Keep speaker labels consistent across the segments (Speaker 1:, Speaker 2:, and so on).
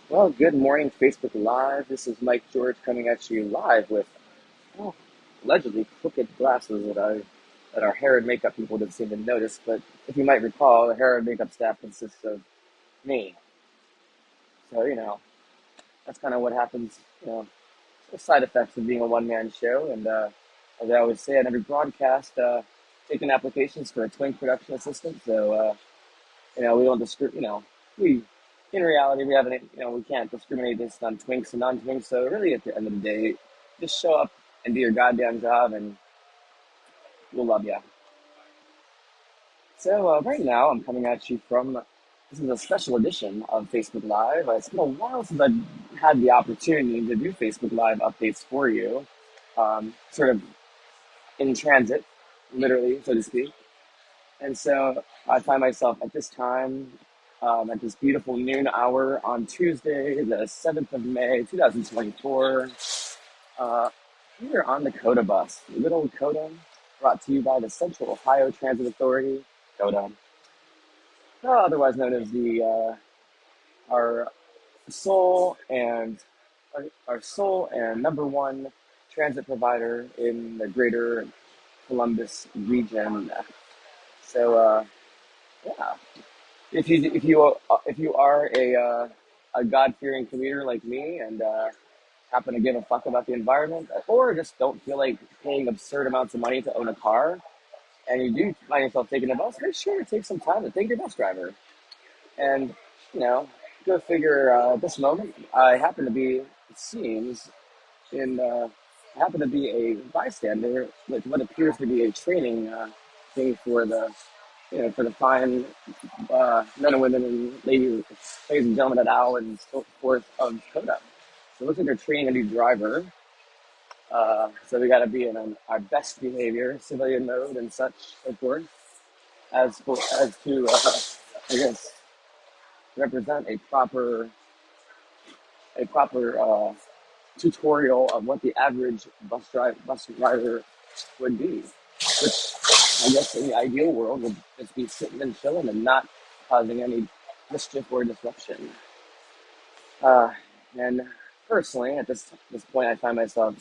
Speaker 1: Well, good morning, Facebook Live. This is Mike George coming at you live with oh, allegedly crooked glasses that our hair and makeup people didn't seem to notice. But if you might recall, the hair and makeup staff consists of me. So that's kind of what happens. The side effects of being a one-man show. And as I always say on every broadcast, taking applications for a twin production assistant. So we don't discriminate. We in reality we haven't. We can't discriminate based on twinks and non-twinks. So really, at the end of the day, just show up and do your goddamn job, and we'll love you. So right now, I'm coming at you from. This is a special edition of Facebook Live. It's been a while since I've had the opportunity to do Facebook Live updates for you, sort of in transit, literally, so to speak. And so I find myself at this time, at this beautiful noon hour on Tuesday, the 7th of May, 2024, uh, here on the Coda bus, little Coda, brought to you by the Central Ohio Transit Authority, Coda, otherwise known as our sole and our sole and number one transit provider in the greater Columbus region. So, yeah. If you are a God fearing commuter like me and happen to give a fuck about the environment, or just don't feel like paying absurd amounts of money to own a car, and you do find yourself taking a bus, make sure to take some time to thank your bus driver. And you know, go figure. At this moment, I happen to be, it seems, in I happen to be a bystander with what appears to be a training thing for the for the fine men and women and ladies and gentlemen at OWL and so forth of CODA. So it looks like they're training a new driver. So we got to be in our best behavior, civilian mode and such, so forth, as to I guess represent a proper tutorial of what the average bus rider would be, which I guess in the ideal world would just be sitting and chilling and not causing any mischief or disruption. Uh, and personally, at this point, I find myself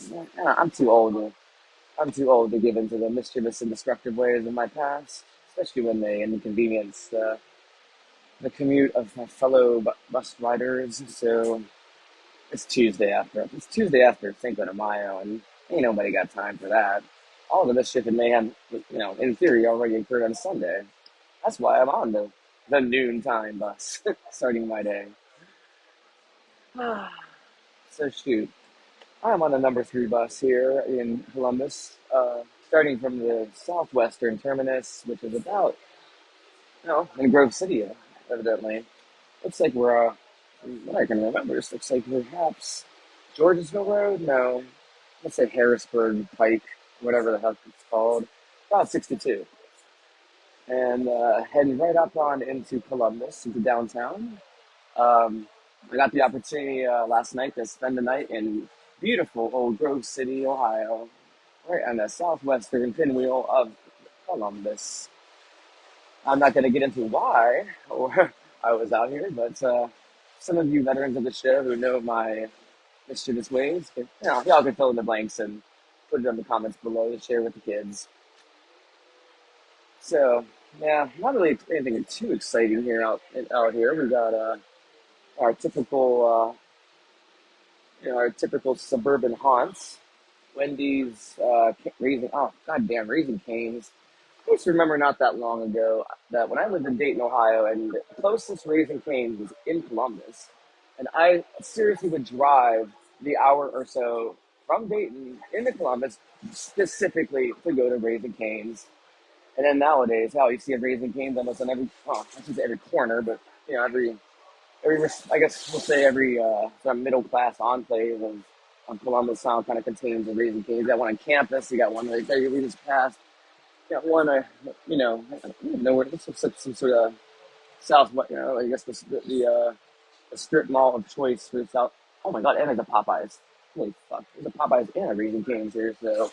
Speaker 1: I'm too old to give into the mischievous and destructive ways of my past, especially when they inconvenience the commute of my fellow bus riders. So it's Tuesday after Cinco de Mayo, and ain't nobody got time for that. All the mischief and mayhem, in theory, already occurred on Sunday. That's why I'm on the noontime bus, starting my day. So shoot, I'm on the number 3 bus here in Columbus, starting from the southwestern terminus, which is about, in Grove City, evidently. Looks like we're, what I can remember, this looks like perhaps Georgesville Road? No, let's say Harrisburg Pike, whatever the heck it's called. About 62. And heading right up on into Columbus, into downtown. Um, I got the opportunity last night to spend the night in beautiful old Grove City, Ohio, right on the southwestern pinwheel of Columbus. I'm not going to get into why or I was out here, but some of you veterans of the show who know my mischievous ways, y'all can fill in the blanks and put it in the comments below to share with the kids. So, yeah, not really anything too exciting here out here. We got our typical our typical suburban haunts. Wendy's, Raising Cane's. I just remember not that long ago that when I lived in Dayton, Ohio, and the closest Raising Cane's was in Columbus, and I seriously would drive the hour or so from Dayton into Columbus specifically to go to Raising Cane's. And then nowadays, how you see a Raising Cane's almost on every, I shouldn't say every corner, but I guess we'll say every sort of middle class enclave of Columbus now kind of contains a Raising Cane's. You got one on campus, you got one right there we just passed. You got one, I don't even know where this looks like some sort of south, I guess the strip mall of choice for the south. Oh my god, and there's a Popeyes. Holy fuck, there's a Popeyes and a Raising Cane's here, so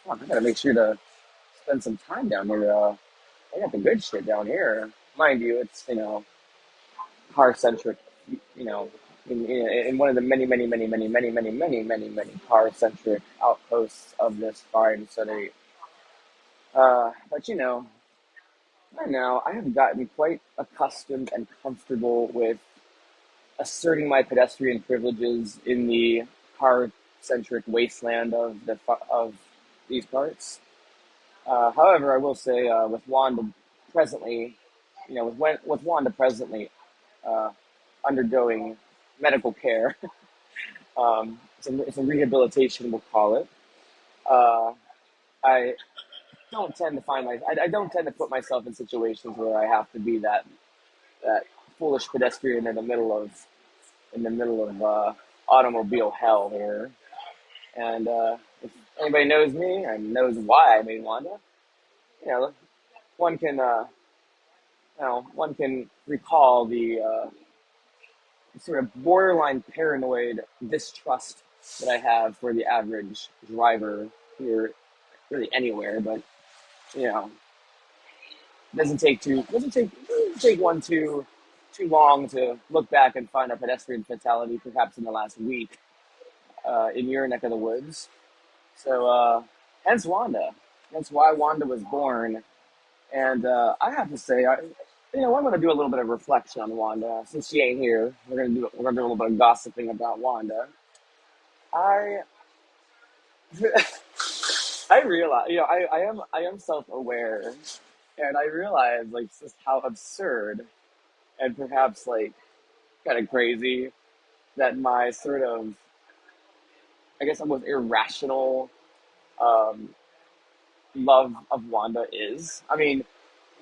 Speaker 1: fuck, I gotta make sure to spend some time down here. I got the good shit down here. Mind you, it's, car centric, you know, in one of the many car-centric outposts of this fine city. But by now I have gotten quite accustomed and comfortable with asserting my pedestrian privileges in the car-centric wasteland of these parts. However, I will say with Wanda presently, with Wanda presently uh, undergoing medical care, some rehabilitation, we'll call it. Uh, I I don't tend to put myself in situations where I have to be that foolish pedestrian in the middle of automobile hell here. And if anybody knows me and knows why I made Wanda, you know, one can one can recall the sort of borderline paranoid distrust that I have for the average driver here, really anywhere. But you know, doesn't take one too long to look back and find a pedestrian fatality, perhaps in the last week, in your neck of the woods. So, hence Wanda. Hence why Wanda was born. And I have to say, I'm going to do a little bit of reflection on Wanda since she ain't here. We're gonna do a little bit of gossiping about Wanda. I I realize, I am self aware, and I realize like just how absurd and perhaps like kind of crazy that my sort of, I guess, almost irrational um, love of Wanda is. I mean,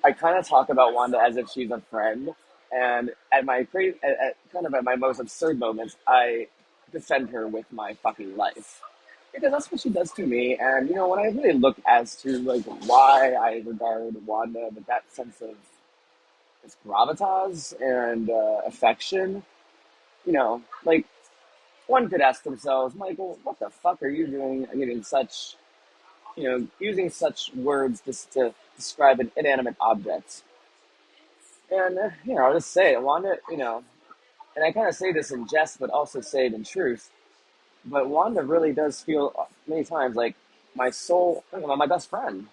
Speaker 1: I kind of talk about Wanda as if she's a friend, and at my most absurd moments, I defend her with my fucking life because that's what she does to me. And when I really look as to like why I regard Wanda with that sense of this gravitas and affection, like one could ask themselves, Michael, what the fuck are you doing using such words to describe an inanimate object? And, I'll just say it, Wanda, and I kind of say this in jest, but also say it in truth. But Wanda really does feel many times like my soul, my best friend.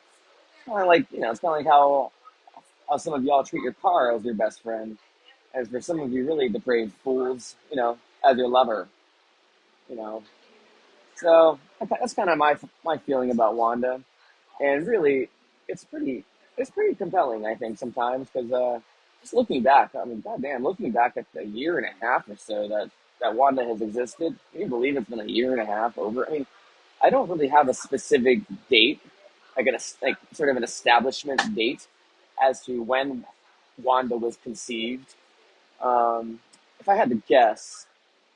Speaker 1: Kind of like, it's kind of like how some of y'all treat your car as your best friend. As for some of you really depraved fools, as your lover, you know. So that's kind of my feeling about Wanda. And really, it's pretty it's pretty compelling, I think, sometimes because just looking back, I mean, goddamn, looking back at the year and a half or so that Wanda has existed, can you believe it's been a year and a half over? I mean, I don't really have a specific date, like sort of an establishment date as to when Wanda was conceived. If I had to guess,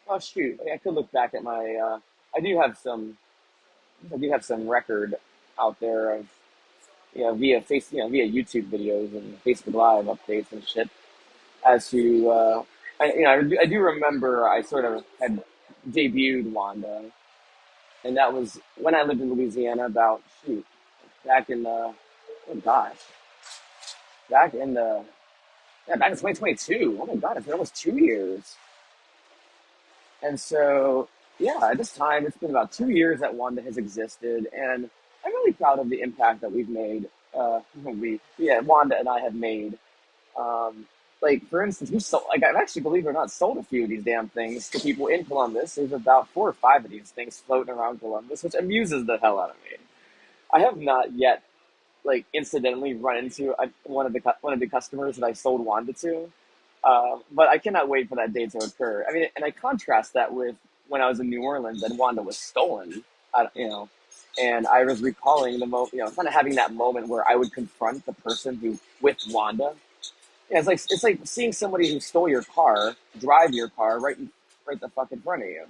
Speaker 1: oh shoot, I could look back at my. I do have some. I do have some record out there of via YouTube videos and Facebook Live updates and shit as to I do remember I sort of had debuted Wanda, and that was when I lived in Louisiana about shoot back in the oh gosh back in the yeah back in 2022. Oh my god, it's been almost 2 years. And so, yeah, at this time, it's been about 2 years that Wanda has existed, and I'm really proud of the impact that we've made. Wanda and I have made. Like, for instance, I've actually, believe it or not, sold a few of these damn things to people in Columbus. There's about 4 or 5 of these things floating around Columbus, which amuses the hell out of me. I have not yet like incidentally run into one of the customers that I sold Wanda to. But I cannot wait for that day to occur. I mean, and I contrast that with when I was in New Orleans and Wanda was stolen. And I was recalling the moment, kind of having that moment where I would confront the person who with Wanda. Yeah, it's like seeing somebody who stole your car, drive your car right the fuck in front of you.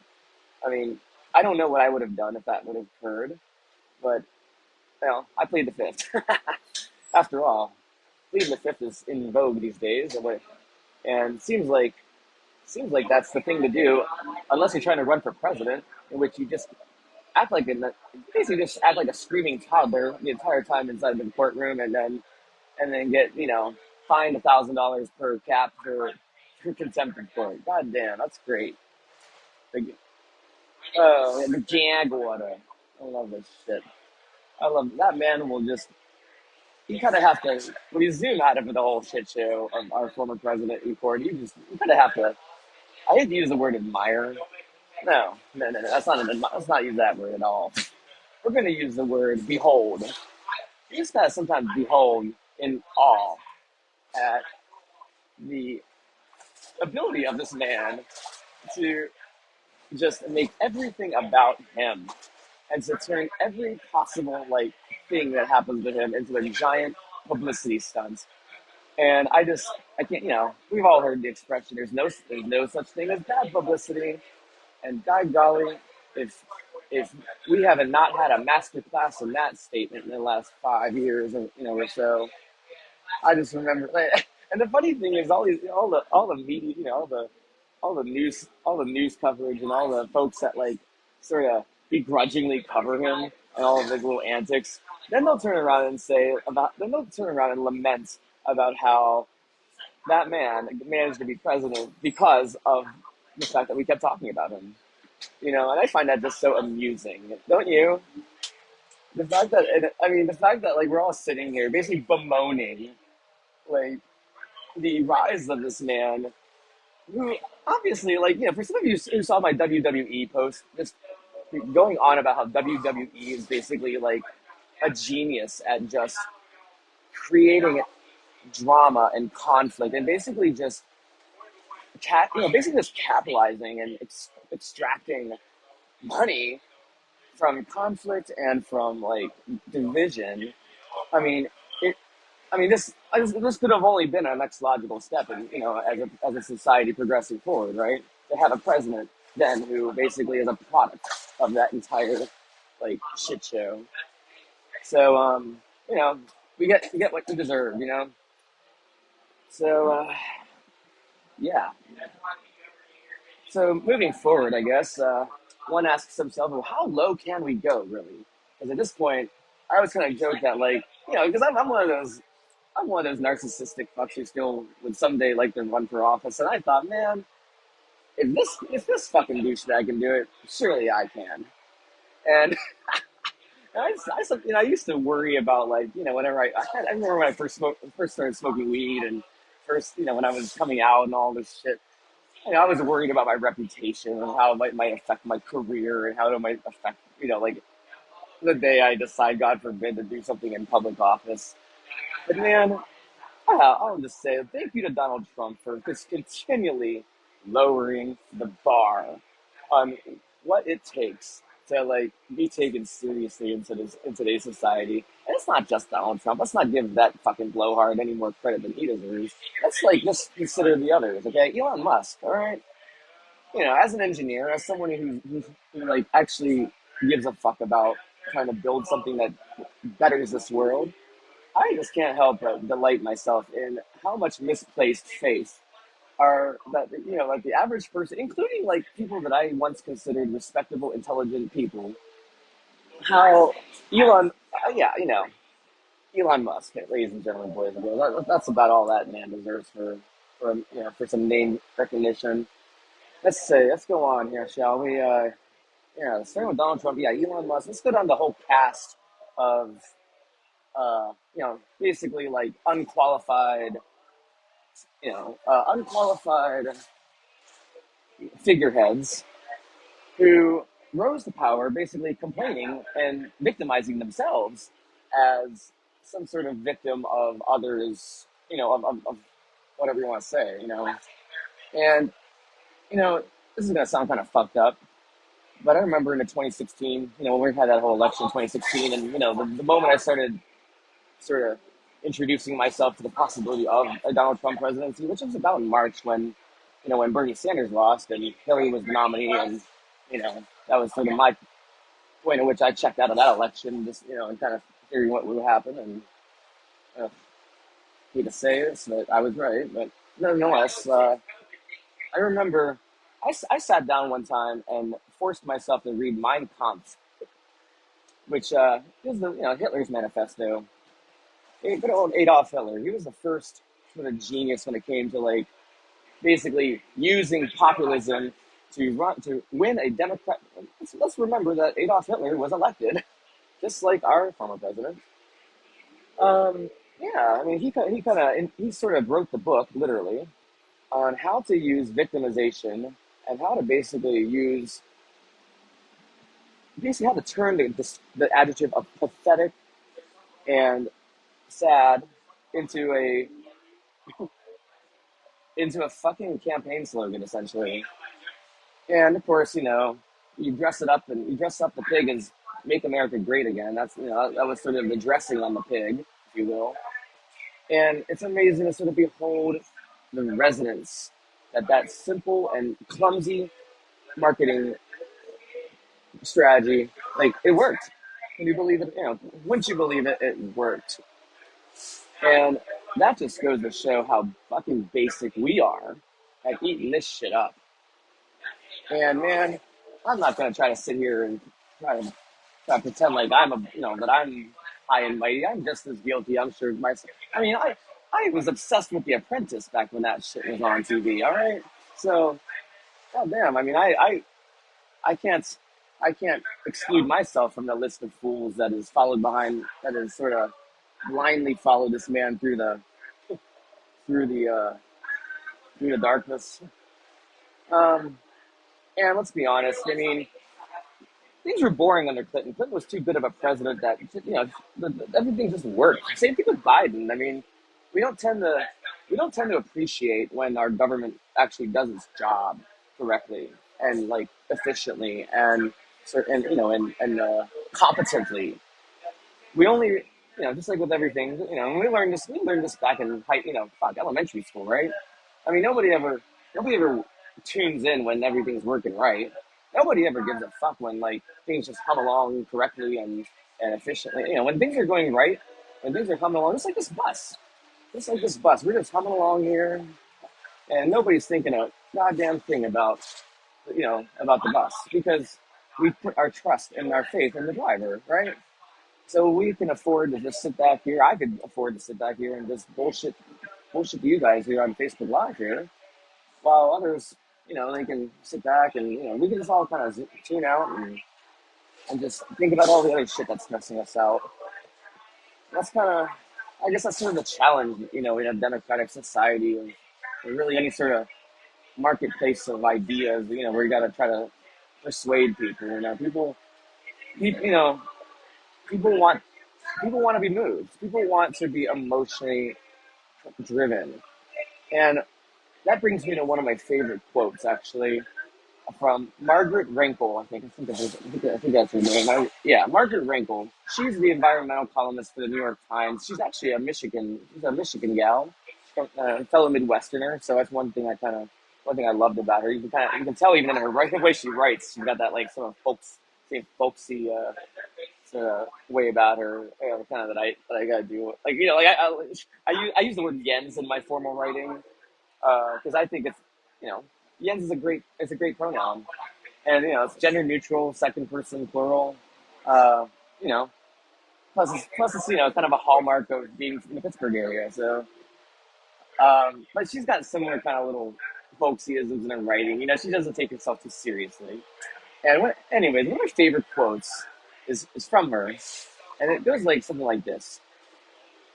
Speaker 1: I mean, I don't know what I would have done if that would have occurred, but I plead the fifth. After all, pleading the fifth is in vogue these days, and seems like that's the thing to do, unless you're trying to run for president, in which you just basically just act like a screaming toddler the entire time inside the courtroom, and then get fined $1,000 per cap for contempt of court. God damn, that's great. Like, oh, the Jaguar. I love this shit. I love that man. Will just you kind of have to when you zoom out of the whole shit show of our former president in court. You kind of have to. I hate to use the word admire. No, no, no, no. That's not let's not use that word at all. We're going to use the word behold. You just gotta sometimes behold in awe at the ability of this man to just make everything about him and to turn every possible like thing that happens to him into a giant publicity stunt. And I can't, we've all heard the expression, there's no such thing as bad publicity. And by golly, if we haven't not had a master class in that statement in the last 5 years, or so, I just remember, like, and the funny thing is, all the media, all the news coverage, and all the folks that like sort of begrudgingly cover him and all of his little antics. Then they'll turn around and lament about how that man managed to be president because of the fact that we kept talking about him. And I find that just so amusing, don't you? The fact that like we're all sitting here basically bemoaning like the rise of this man who obviously for some of you who saw my WWE post just going on about how WWE is basically like a genius at just creating drama and conflict and basically just basically just capitalizing and extracting money from conflict and from like division. I mean, it. This could have only been our next logical step, in, as a society progressing forward, right? To have a president then who basically is a product of that entire like shit show. So, we get what we deserve, So, yeah. So moving forward, I guess one asks himself, well, how low can we go, really? Because at this point, I was kind of joke that, like, because I'm one of those narcissistic fucks who still would someday like to run for office, and I thought, man, if this fucking douchebag can do it, surely I can. And I used to worry about like, whenever I remember when I first started smoking weed and first, when I was coming out and all this shit. I was worried about my reputation and how it might affect my career and how it might affect, like the day I decide, God forbid, to do something in public office. But man, I'll just say thank you to Donald Trump for just continually lowering the bar on what it takes to like be taken seriously in today's society. And it's not just Donald Trump. Let's not give that fucking blowhard any more credit than he deserves. Let's like just consider the others, okay? Elon Musk, all right? As an engineer, as someone who like actually gives a fuck about trying to build something that betters this world, I just can't help but delight myself in how much misplaced faith are that like the average person, including like people that I once considered respectable, intelligent people, how yeah, Elon Musk, ladies and gentlemen, boys and girls, that's about all that man deserves for some name recognition. Let's go on here, shall we? Starting with Donald Trump, yeah, Elon Musk. Let's go down the whole cast of basically like unqualified figureheads who rose to power, basically complaining and victimizing themselves as some sort of victim of others, of whatever you want to say, And this is gonna sound kind of fucked up, but I remember in the 2016, when we had that whole election in 2016, and the moment I started sort of introducing myself to the possibility of a Donald Trump presidency, which was about in March when Bernie Sanders lost and Hillary was the nominee, and that was sort of my point at which I checked out of that election, just and kind of hearing what would happen, and uh, hate to say this, but I was right, but nonetheless, I remember I sat down one time and forced myself to read Mein Kampf, which is Hitler's manifesto. Good old Adolf Hitler. He was the first sort of genius when it came to like basically using populism to win a Democrat. Let's remember that Adolf Hitler was elected, just like our former president. Um, yeah, I mean, he sort of wrote the book literally on how to use victimization and how to basically how to turn the adjective of pathetic and sad into a fucking campaign slogan essentially. And of course, you dress up the pig as "Make America Great Again." That's that was sort of the dressing on the pig, if you will. And it's amazing to sort of behold the resonance that simple and clumsy marketing strategy, like, it worked. Can you believe it? Once you believe it, it worked. And that just goes to show how fucking basic we are at eating this shit up. And man, I'm not gonna try to sit here and try to pretend like that I'm high and mighty. I'm just as guilty, I'm sure, myself. I mean, I was obsessed with The Apprentice back when that shit was on TV. All right, so goddamn. I mean, I can't I can't exclude myself from the list of fools that is sort of blindly followed this man through the uh, through the darkness. Um, and let's be honest. I mean, things were boring under Clinton. Clinton was too good of a president that everything just worked. Same thing with Biden. I mean, we don't tend to we don't tend to appreciate when our government actually does its job correctly and like efficiently and competently. We only just like with everything, and we learned this back in elementary school, right? I mean, nobody ever tunes in when everything's working right. Nobody ever gives a fuck when like things just come along correctly and efficiently. When things are going right, when things are coming along, just like this bus, we're just coming along here, and nobody's thinking a goddamn thing about the bus because we put our trust and our faith in the driver, right? So we can afford to just sit back here. I could afford to sit back here and just bullshit to you guys here on Facebook Live here, while others, they can sit back and we can just all kind of tune out and just think about all the other shit that's stressing us out. That's kind of, I guess, that's sort of the challenge, in a democratic society or really any sort of marketplace of ideas, where you got to try to persuade people. People, people want people want to be moved. People want to be emotionally driven, and that brings me to one of my favorite quotes, actually, from Margaret Rankle. I think that's her name. Yeah, Margaret Rankle. She's the environmental columnist for the New York Times. She's actually She's a Michigan gal, fellow Midwesterner. So that's one thing I loved about her. You can tell even in her the way she writes, she's got that like sort of folksy sort of way about her, kind of that I gotta do. Like I use the word yens in my formal writing because I think Jens is a great pronoun, and it's gender neutral, second person plural. Uh, you know, plus it's kind of a hallmark of being from the Pittsburgh area. So, but she's got similar kind of little folksyisms in her writing. She doesn't take herself too seriously. And anyways, one of my favorite quotes is from her, and it goes like something like this: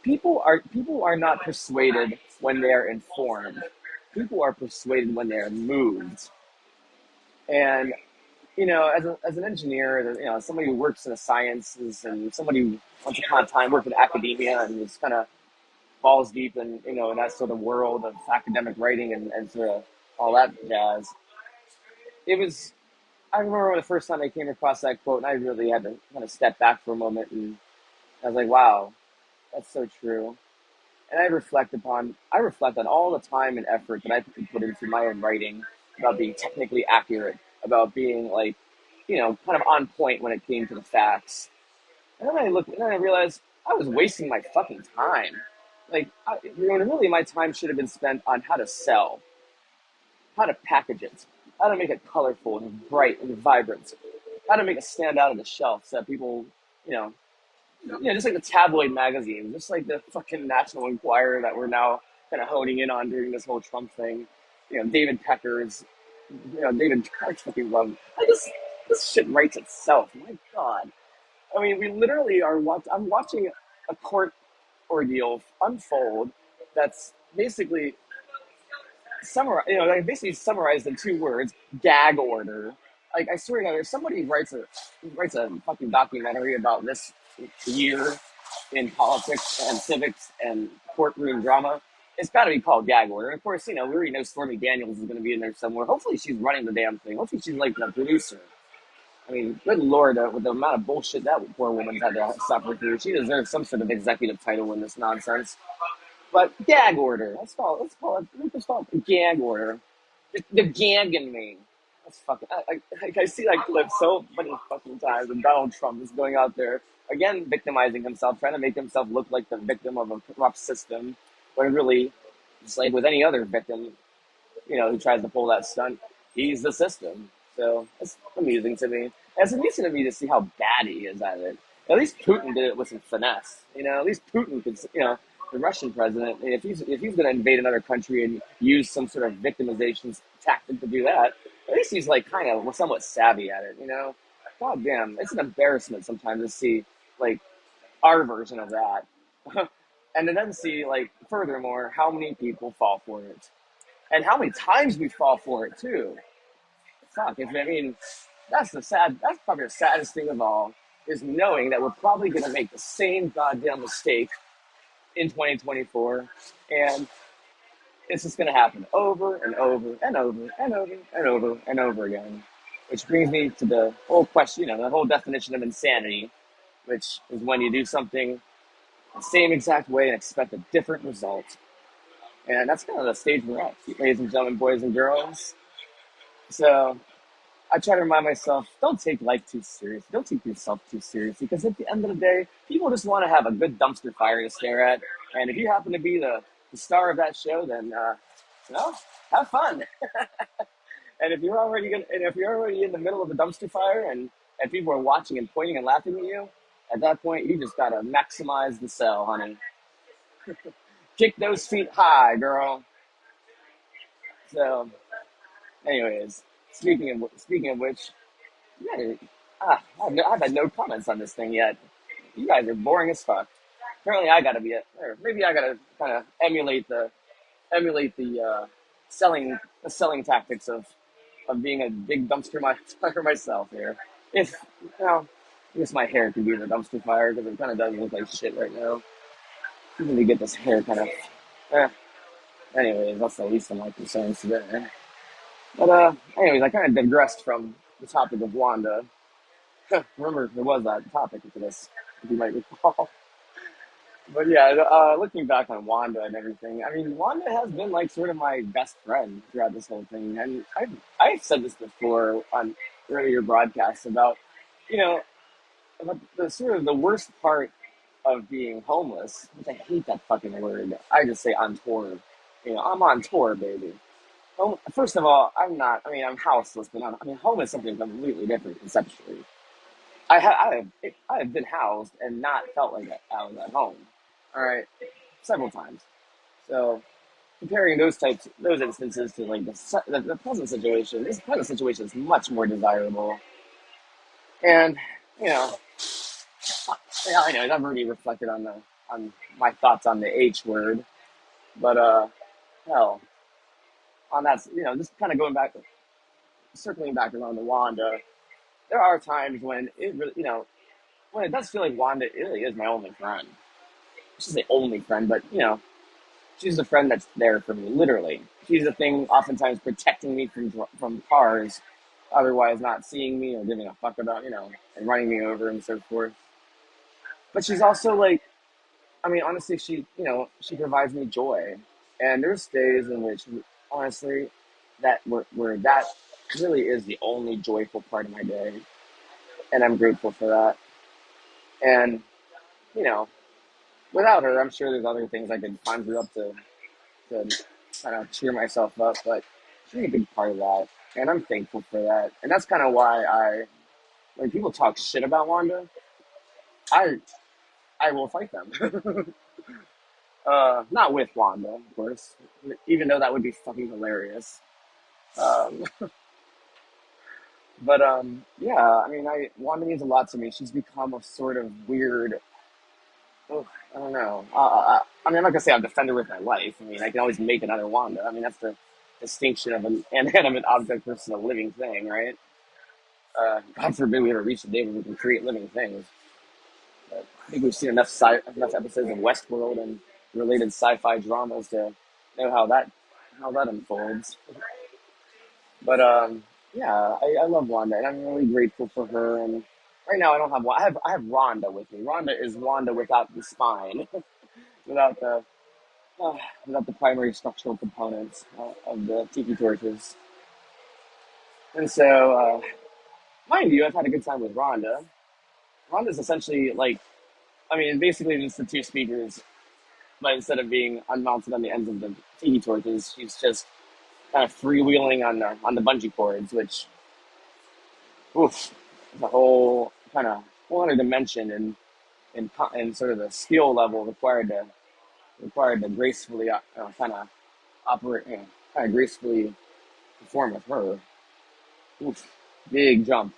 Speaker 1: people are not persuaded when they are informed. People are persuaded when they are moved. And as an engineer, as somebody who works in the sciences and somebody who once upon a time worked in academia and was kind of balls deep in that sort of world of academic writing and sort of all that jazz. It was I remember the first time I came across that quote, and I really had to kind of step back for a moment, and I was like, wow, that's so true. And I reflect on all the time and effort that I put into my own writing about being technically accurate, about being like, kind of on point when it came to the facts. And then I realized I was wasting my fucking time. Like, really my time should have been spent on how to sell, how to package it, how to make it colorful and bright and vibrant, how to make it stand out on the shelf so that people, you know, just like the tabloid magazines, just like the fucking National Enquirer that we're now kind of honing in on during this whole Trump thing. David Pecker's, David, I fucking love. This shit writes itself. My God. I mean, we literally are I'm watching a court ordeal unfold. That's basically like basically summarized in two words: gag order. Like, I swear to God, if somebody writes a fucking documentary about this year in politics and civics and courtroom drama, it's got to be called gag order. And of course, we already know Stormy Daniels is going to be in there somewhere. Hopefully, she's running the damn thing. Hopefully, she's like the producer. I mean, good lord, with the amount of bullshit that poor woman's had to suffer through, she deserves some sort of executive title in this nonsense. But gag order. Let's call it the gag order. The gagging me. That's fucking. I see that clip so many fucking times. And Donald Trump is going out there again, victimizing himself, trying to make himself look like the victim of a corrupt system, when really, just like with any other victim, who tries to pull that stunt, he's the system. So it's amusing to me. And it's amusing to me to see how bad he is at it. At least Putin did it with some finesse. At least Putin could, the Russian president, if he's going to invade another country and use some sort of victimization tactic to do that, at least he's like kind of somewhat savvy at it. God damn, it's an embarrassment sometimes to see like our version of that, and to then see like furthermore how many people fall for it and how many times we fall for it too. Fuck, I mean, that's probably the saddest thing of all, is knowing that we're probably going to make the same goddamn mistake in 2024, and it's just going to happen over and over and over and over and over and over again. Which brings me to the whole question, the whole definition of insanity, which is when you do something the same exact way and expect a different result. And that's kind of the stage we're at, ladies and gentlemen, boys and girls. So I try to remind myself, don't take life too seriously. Don't take yourself too seriously, because at the end of the day, people just want to have a good dumpster fire to stare at. And if you happen to be the star of that show, then have fun. And if you're already in the middle of the dumpster fire, and people are watching and pointing and laughing at you, at that point you just gotta maximize the sell, honey. Kick those feet high, girl. So, anyways, speaking of which, yeah, I've had no comments on this thing yet. You guys are boring as fuck. Apparently, I gotta be or maybe I gotta kind of emulate the selling tactics of being a big dumpster fire myself here. If I guess my hair could be in the dumpster fire, because it kind of does look like shit right now. Even to get this hair kind of. Eh. Anyways, that's the least of my concerns today. But anyways, I kind of digressed from the topic of Wanda. Remember, there was that topic to this, if you might recall. But yeah, looking back on Wanda and everything, I mean, Wanda has been like sort of my best friend throughout this whole thing, and I've said this before on earlier broadcasts you know, about the sort of the worst part of being homeless, which I hate that fucking word. I just say on tour. I'm on tour, baby. First of all, I'm not. I mean, I'm houseless, but home is something completely different conceptually. I have been housed and not felt like I was at home. All right, several times. So comparing those instances to like the present situation, this present situation is much more desirable. And you know, yeah, I know I've already reflected on my thoughts on the H word, but hell, on that, just kind of going back, circling back around to Wanda. There are times when it really, when it does feel like Wanda really is my only friend. She's the only friend, but she's the friend that's there for me, literally. She's the thing, oftentimes protecting me from cars, otherwise not seeing me or giving a fuck about, and running me over and so forth. But she's also like, I mean, honestly, she provides me joy, and there's days in which, honestly, where that really is the only joyful part of my day, and I'm grateful for that. And you know, without her, I'm sure there's other things I could conjure up to kind of cheer myself up, but she's a big part of that, and I'm thankful for that. And that's kind of why when people talk shit about Wanda, I I will fight them. Not with Wanda, of course, even though that would be fucking hilarious. Um, but yeah, I mean, Wanda means a lot to me. She's become a sort of weird. Oh, I don't know. I mean, I'm not gonna say I'm a defender with my life. I mean, I can always make another Wanda. I mean, that's the distinction of an inanimate object versus a living thing, right? God forbid we ever reach the day where we can create living things. But I think we've seen enough episodes of Westworld and related sci-fi dramas to know how that unfolds. But yeah, I love Wanda, and I'm really grateful for her. And right now, I don't have I have Rhonda with me. Rhonda is Wanda without the spine, without the uh, without the primary structural components of the tiki torches. And so, mind you, I've had a good time with Rhonda. Rhonda's essentially like, I mean, basically just the two speakers, but instead of being unmounted on the ends of the tiki torches, she's just kind of freewheeling on the bungee cords, which, oof, is a whole other dimension and sort of the skill level required to gracefully kind of operate, kind of gracefully perform with her. Oof, big jump.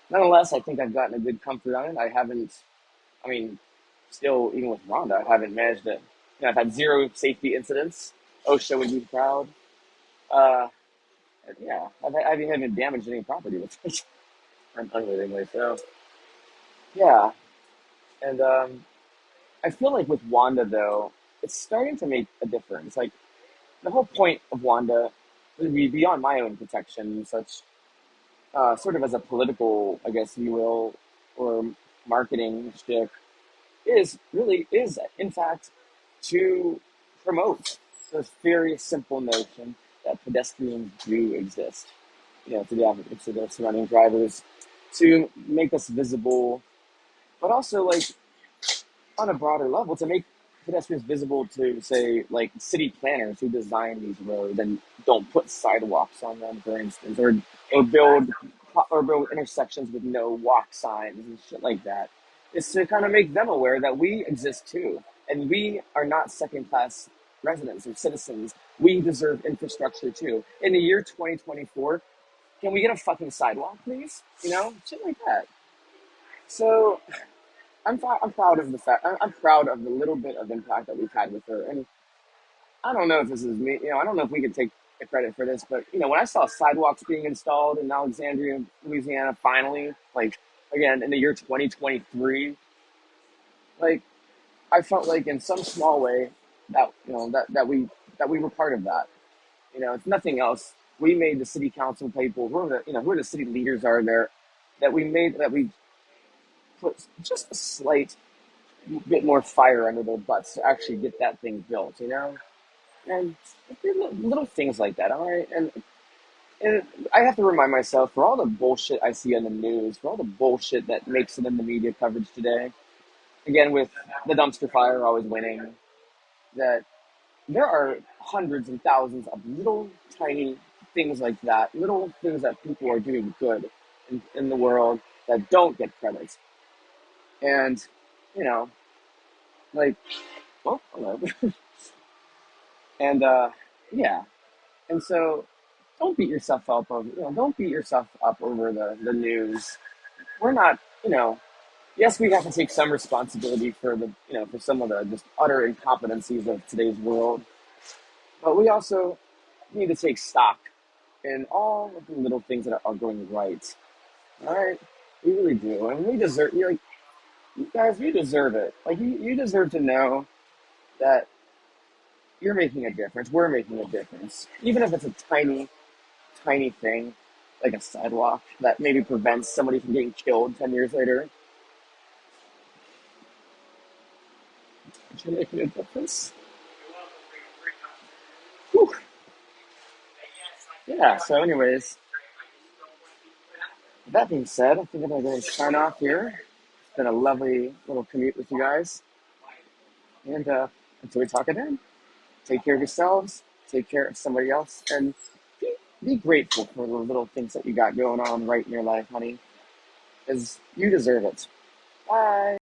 Speaker 1: Nonetheless, I think I've gotten a good comfort on it. I haven't, I mean, still, even with Rhonda, I haven't managed to, I've had zero safety incidents. OSHA would be proud. Uh, yeah, I haven't damaged any property with it, unwittingly. So, yeah. And I feel like with Wanda, though, it's starting to make a difference. Like, the whole point of Wanda would be beyond my own protection and such, sort of as a political, I guess you will, or marketing shtick, is in fact to promote the very simple notion that pedestrians do exist. To the surrounding drivers, to make us visible, but also like on a broader level to make pedestrians visible to, say, like city planners who design these roads and don't put sidewalks on them, for instance, or build or build intersections with no walk signs and shit like that. Is to kind of make them aware that we exist too, and we are not second class residents or citizens. We deserve infrastructure too. In the year 2024, can we get a fucking sidewalk, please? Shit like that. So I'm proud of the fact. I'm proud of the little bit of impact that we've had with her. And I don't know if this is me. I don't know if we could take the credit for this, but when I saw sidewalks being installed in Alexandria, Louisiana, finally, like again in the year 2023, like I felt like in some small way that that we were part of that. If nothing else, we made the city council people, who are the city leaders are there, that we put just a slight bit more fire under their butts to actually get that thing built. And little things like that, all right? And I have to remind myself, for all the bullshit I see on the news, for all the bullshit that makes it in the media coverage today, again, with the dumpster fire always winning, that there are hundreds and thousands of little tiny things like that, little things that people are doing good in the world that don't get credit. And, you know, like, well, hello. And yeah, and so don't beat yourself up over the news. We're not, yes, we have to take some responsibility for for some of the just utter incompetencies of today's world, but we also need to take stock in all of the little things that are going right. All right, we really do, and we deserve. You're like, you guys, you deserve it. Like you deserve to know that you're making a difference. We're making a difference, even if it's a tiny thing, like a sidewalk that maybe prevents somebody from getting killed 10 years later. You're making a difference. Whew. Yeah, so anyways, with that being said, I think I'm going to sign off here. It's been a lovely little commute with you guys. And until we talk again, take care of yourselves, take care of somebody else, and be grateful for the little things that you got going on right in your life, honey, because you deserve it. Bye.